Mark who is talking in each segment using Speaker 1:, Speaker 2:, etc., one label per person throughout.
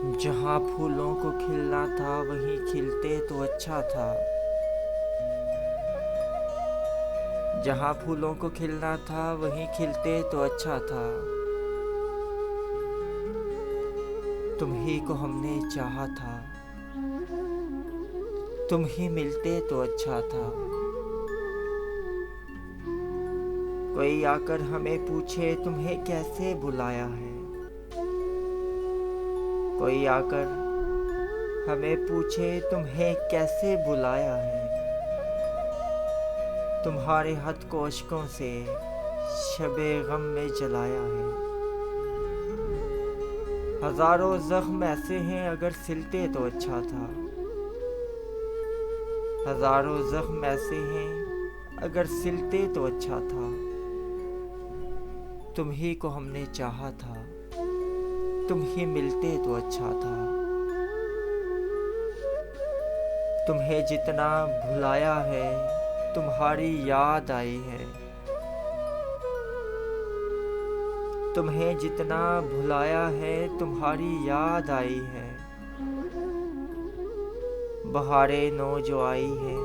Speaker 1: जहाँ फूलों को खिलना था वहीं खिलते तो अच्छा था। जहाँ फूलों को खिलना था वहीं खिलते तो अच्छा था। तुम ही को हमने चाहा था, तुम ही मिलते तो अच्छा था। कोई आकर हमें पूछे तुम्हें कैसे बुलाया है। कोई आकर हमें पूछे तुम्हें कैसे बुलाया है। तुम्हारे हथ को अश्कों से शबे गम में जलाया है। हजारों जख्म ऐसे हैं अगर सिलते तो अच्छा था। हजारों जख्म ऐसे हैं अगर सिलते तो अच्छा था। तुम ही को हमने चाहा था, तुम ही मिलते तो अच्छा था। तुम्हें जितना भुलाया है तुम्हारी याद आई है। तुम्हें जितना भुलाया है तुम्हारी याद आई है। बहारें नो जो आई है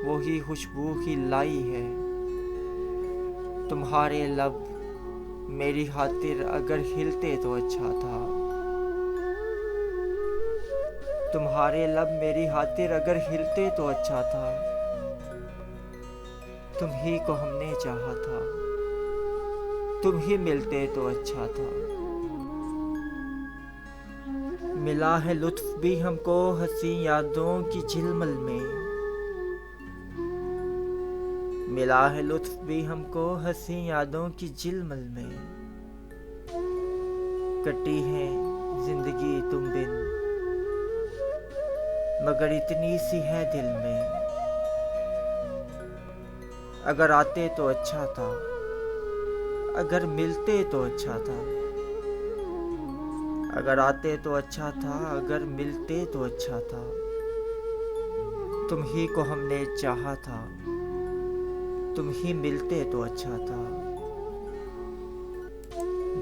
Speaker 1: वो ही खुशबू की लाई है। तुम्हारे लब मेरी खातिर अगर खिलते तो अच्छा था। तुम्हारे लब मेरी खातिर अगर खिलते तो अच्छा था। तुम ही को हमने चाहा था, तुम ही मिलते तो अच्छा था। मिला है लुत्फ भी हमको हंसी यादों की झिलमिल में। मिला है लुत्फ भी हमको हंसी यादों की झिलमिल में। कटी है जिंदगी तुम बिन मगर इतनी सी है दिल में। अगर आते तो अच्छा था, अगर मिलते तो अच्छा था। अगर आते तो अच्छा था, अगर मिलते तो अच्छा था। तुम ही को हमने चाहा था, तुम ही मिलते तो अच्छा था।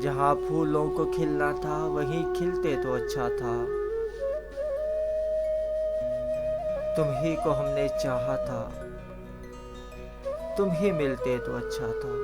Speaker 1: जहाँ फूलों को खिलना था वहीं खिलते तो अच्छा था। तुम ही को हमने चाहा था, तुम ही मिलते तो अच्छा था।